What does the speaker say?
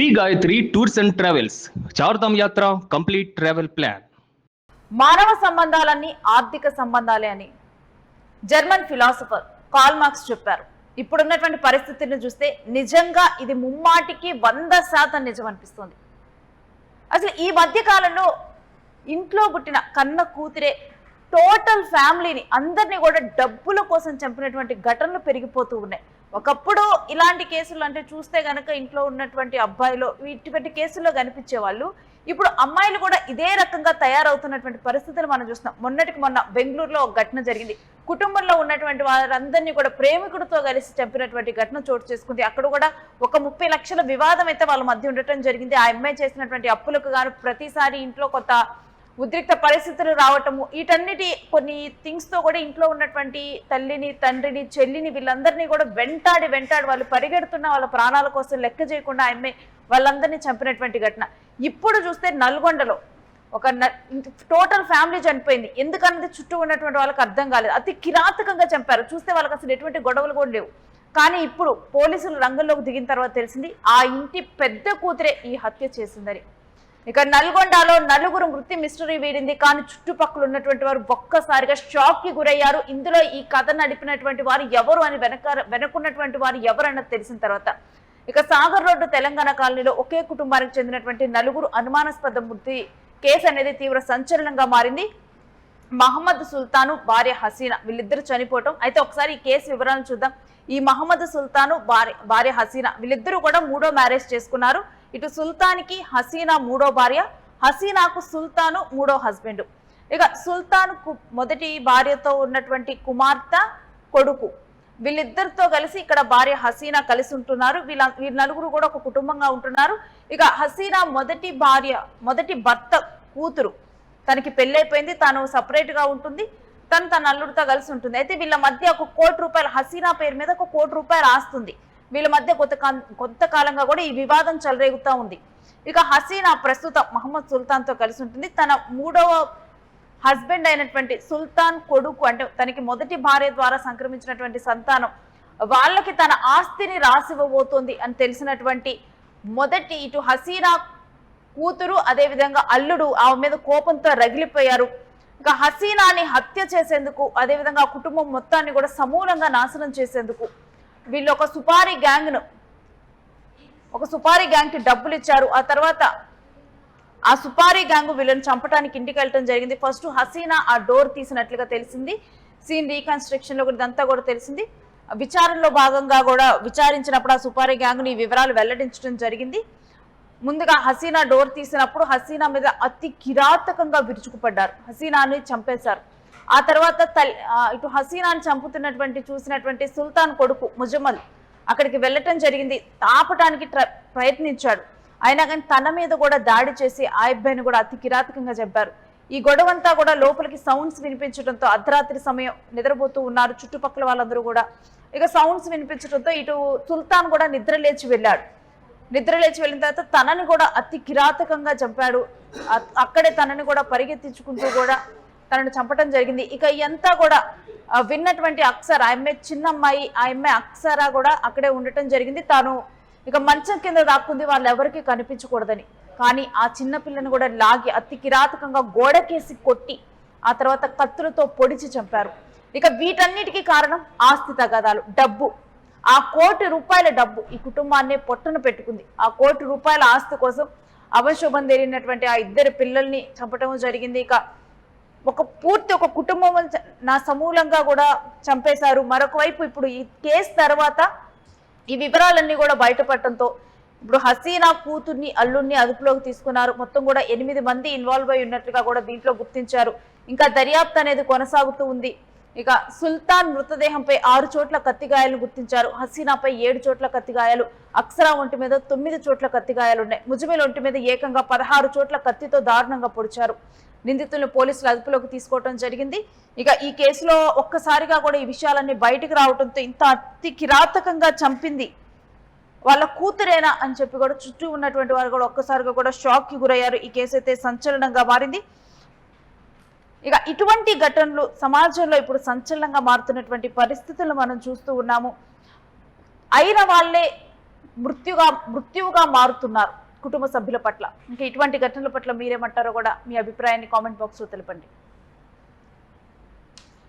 Shri Gayatri tours and travels Char Dham యాత్ర complete travel plan. మానవ సంబంధాలన్నీ ఆర్థిక సంబంధాలే అని జర్మన్ ఫిలాసఫర్ కార్ల్ మార్క్స్ చెప్పారు. ఇప్పుడున్నటువంటి పరిస్థితిని చూస్తే నిజంగా ఇది ముమ్మాటికి 100% నిజం అనిపిస్తుంది. అసలు ఈ మధ్య కాలంలో ఇంట్లో పుట్టిన కన్న కూతురే టోటల్ ఫ్యామిలీని అందరినీ కూడా డబ్బుల కోసం చంపినటువంటి ఘటనలు పెరిగిపోతూ ఉన్నాయి. ఒకప్పుడు ఇలాంటి కేసులు అంటే చూస్తే గనక ఇంట్లో ఉన్నటువంటి అబ్బాయిలు ఇటువంటి కేసుల్లో కనిపించే వాళ్ళు, ఇప్పుడు అమ్మాయిలు కూడా ఇదే రకంగా తయారవుతున్నటువంటి పరిస్థితులు మనం చూస్తున్నాం. మొన్న బెంగళూరులో ఒక ఘటన జరిగింది. కుటుంబంలో ఉన్నటువంటి వారందరినీ కూడా ప్రేమికుడితో కలిసి చంపినటువంటి ఘటన చోటు చేసుకుంది. అక్కడ కూడా ఒక 30 లక్షల వివాదం అయితే వాళ్ళ మధ్య ఉండటం జరిగింది. ఆ అమ్మాయి చేసినటువంటి అప్పులకు గాను ప్రతిసారి ఇంట్లో కొత్త ఉద్రిక్త పరిస్థితులు రావటము, వీటన్నిటి కొన్ని థింగ్స్ తో కూడా ఇంట్లో ఉన్నటువంటి తల్లిని, తండ్రిని, చెల్లిని వీళ్ళందరినీ కూడా వెంటాడి వాళ్ళు పరిగెడుతున్న వాళ్ళ ప్రాణాల కోసం లెక్క చేయకుండా ఆమె వాళ్ళందరినీ చంపినటువంటి ఘటన. ఇప్పుడు చూస్తే నల్గొండలో ఒక టోటల్ ఫ్యామిలీ చనిపోయింది. ఎందుకన్నది చుట్టూ ఉన్నటువంటి వాళ్ళకి అర్థం కాలేదు. అతి కిరాతకంగా చంపారు. చూస్తే వాళ్ళకి అసలు ఎటువంటి గొడవలు కూడా లేవు. కానీ ఇప్పుడు పోలీసులు రంగంలోకి దిగిన తర్వాత తెలిసింది ఆ ఇంటి పెద్ద కూతురే ఈ హత్య చేసిందని. ఇక నల్గొండలో నలుగురు మృతి మిస్టరీ వీడింది. కానీ చుట్టుపక్కల ఉన్నటువంటి వారు ఒక్కసారిగా షాక్ కి గురయ్యారు. ఇందులో ఈ కథ నడిపినటువంటి వారు ఎవరు అని వెనకున్నటువంటి వారు ఎవరన్నది తెలిసిన తర్వాత ఇక సాగర్ రోడ్డు తెలంగాణ కాలనీలో ఒకే కుటుంబానికి చెందినటువంటి నలుగురు అనుమానాస్పద మృతి కేసు అనేది తీవ్ర సంచలనంగా మారింది. మహమ్మద్ సుల్తాను, భార్య హసీనా వీళ్ళిద్దరు చనిపోవటం. అయితే ఒకసారి ఈ కేసు వివరాలను చూద్దాం. ఈ మహమ్మద్ సుల్తాను, భార్య హసీనా వీళ్ళిద్దరూ కూడా 3వ మ్యారేజ్ చేసుకున్నారు. ఇటు సుల్తాన్కి హసీనా 3వ భార్య, హసీనాకు సుల్తాను 3వ హస్బెండ్. ఇక సుల్తాన్ మొదటి భార్యతో ఉన్నటువంటి కుమార్తె, కొడుకు వీళ్ళిద్దరితో కలిసి ఇక్కడ భార్య హసీనా కలిసి ఉంటున్నారు. వీళ్ళ నలుగురు కూడా ఒక కుటుంబంగా ఉంటున్నారు. ఇక హసీనా మొదటి భర్త కూతురు, తనకి పెళ్ళైపోయింది, తాను సపరేట్ గా ఉంటుంది, తన అల్లుడితో కలిసి ఉంటుంది. అయితే వీళ్ళ మధ్య ఒక ₹1,00,00,000 హసీనా పేరు మీద ఒక ₹1,00,00,000 ఆస్తుంది. వీళ్ళ మధ్య కొంతకాలంగా కూడా ఈ వివాదం చెలరేగుతూ ఉంది. ఇక హసీనా ప్రస్తుతం మహమ్మద్ సుల్తాన్ తో కలిసి ఉంటుంది. తన 3వ హస్బెండ్ అయినటువంటి సుల్తాన్ కొడుకు, అంటే తనకి మొదటి భార్య ద్వారా సంక్రమించినటువంటి సంతానం, వాళ్ళకి తన ఆస్తిని రాసివ్వబోతోంది అని తెలిసినటువంటి మొదటి ఇటు హసీనా కూతురు అదే విధంగా అల్లుడు ఆమె మీద కోపంతో రగిలిపోయారు. ఇక హసీనాని హత్య చేసేందుకు అదేవిధంగా కుటుంబం మొత్తాన్ని కూడా సమూలంగా నాశనం చేసేందుకు వీళ్ళు ఒక సుపారీ గ్యాంగ్ కి డబ్బులు ఇచ్చారు. ఆ తర్వాత ఆ సుపారీ గ్యాంగ్ వీళ్ళని చంపడానికి ఇంటికి వెళ్ళటం జరిగింది. ఫస్ట్ హసీనా ఆ డోర్ తీసినట్లుగా తెలిసింది. సీన్ రీకన్స్ట్రక్షన్ లో ఇదంతా కూడా తెలిసింది. విచారణలో భాగంగా కూడా విచారించినప్పుడు ఆ సుపారీ గ్యాంగ్ ని వివరాలు వెల్లడించడం జరిగింది. ముందుగా హసీనా డోర్ తీసినప్పుడు హసీనా మీద అతి కిరాతకంగా విరుచుకుపడ్డారు. హసీనాని చంపేశారు. ఆ తర్వాత ఇటు హసీనాని చూసినటువంటి సుల్తాన్ కొడుకు ముజమ్మల్ అక్కడికి వెళ్ళటం జరిగింది. ఆపటానికి ప్రయత్నించాడు. అయినా కానీ తన మీద కూడా దాడి చేసి ఆ అబ్బాయిని కూడా అతి కిరాతకంగా చంపారు. ఈ గొడవంతా కూడా లోపలికి సౌండ్స్ వినిపించడంతో అర్ధరాత్రి సమయం నిద్రపోతూ ఉన్నారు చుట్టుపక్కల వాళ్ళందరూ కూడా. ఇక సౌండ్స్ వినిపించడంతో ఇటు సుల్తాన్ కూడా నిద్ర లేచి వెళ్ళిన తర్వాత తనని కూడా అతి కిరాతకంగా చంపాడు. అక్కడే తనని కూడా పరిగెత్తించుకుంటూ కూడా తనను చంపటం జరిగింది. ఇక ఇదంతా కూడా విన్నటువంటి అక్సర్, ఆ అమ్మాయి చిన్న అమ్మాయి, ఆ అమ్మాయి అక్సరా కూడా అక్కడే ఉండటం జరిగింది. తాను ఇక మంచం కింద దాక్కుంది, వాళ్ళు ఎవరికి కనిపించకూడదని. కానీ ఆ చిన్న పిల్లని కూడా లాగి అతి కిరాతకంగా గోడకేసి కొట్టి ఆ తర్వాత కత్తులతో పొడిచి చంపారు. ఇక వీటన్నిటికీ కారణం ఆస్తి తగాదాలు, డబ్బు. ఆ ₹1,00,00,000 డబ్బు ఈ కుటుంబాన్ని పొట్టన పెట్టుకుంది. ఆ ₹1,00,00,000 ఆస్తి కోసం అవశోభం తేలినటువంటి ఆ ఇద్దరు పిల్లల్ని చంపటం జరిగింది. ఇక ఒక కుటుంబం నా సమూలంగా కూడా చంపేశారు. మరొక వైపు ఇప్పుడు ఈ కేసు తర్వాత ఈ వివరాలన్నీ కూడా బయటపడటంతో ఇప్పుడు హసీనా కూతుర్ని, అల్లుడిని అదుపులోకి తీసుకున్నారు. మొత్తం కూడా 8 మంది ఇన్వాల్వ్ అయి ఉన్నట్లుగా కూడా దీంట్లో గుర్తించారు. ఇంకా దర్యాప్తు అనేది కొనసాగుతూ ఉంది. ఇక సుల్తాన్ మృతదేహంపై 6 చోట్ల కత్తిగాయాలను గుర్తించారు. హసీనాపై 7 చోట్ల కత్తిగాయాలు, అక్సరా ఒంటి మీద 9 చోట్ల కత్తిగాయాలున్నాయి. ముజమిల్ ఒంటి మీద ఏకంగా 16 చోట్ల కత్తితో దారుణంగా పొడిచారు. నిందితులను పోలీసులు అదుపులోకి తీసుకోవడం జరిగింది. ఇక ఈ కేసులో ఒక్కసారిగా కూడా ఈ విషయాలన్నీ బయటకు రావడంతో ఇంత అతి కిరాతకంగా చంపింది వాళ్ళ కూతురేనా అని చెప్పి కూడా చుట్టూ ఉన్నటువంటి వారు కూడా ఒక్కసారిగా కూడా షాక్ కి గురయ్యారు. ఈ కేసు అయితే సంచలనంగా మారింది. ఇక ఇటువంటి ఘటనలు సమాజంలో ఇప్పుడు సంచలనంగా మారుతున్నటువంటి పరిస్థితులను మనం చూస్తూ ఉన్నాము. అయిన వాళ్ళే మృత్యువుగా మారుతున్నారు కుటుంబ సభ్యుల పట్ల. ఇంకా ఇటువంటి ఘటనల పట్ల మీరేమంటారో కూడా మీ అభిప్రాయాన్ని కామెంట్ బాక్స్లో తెలపండి.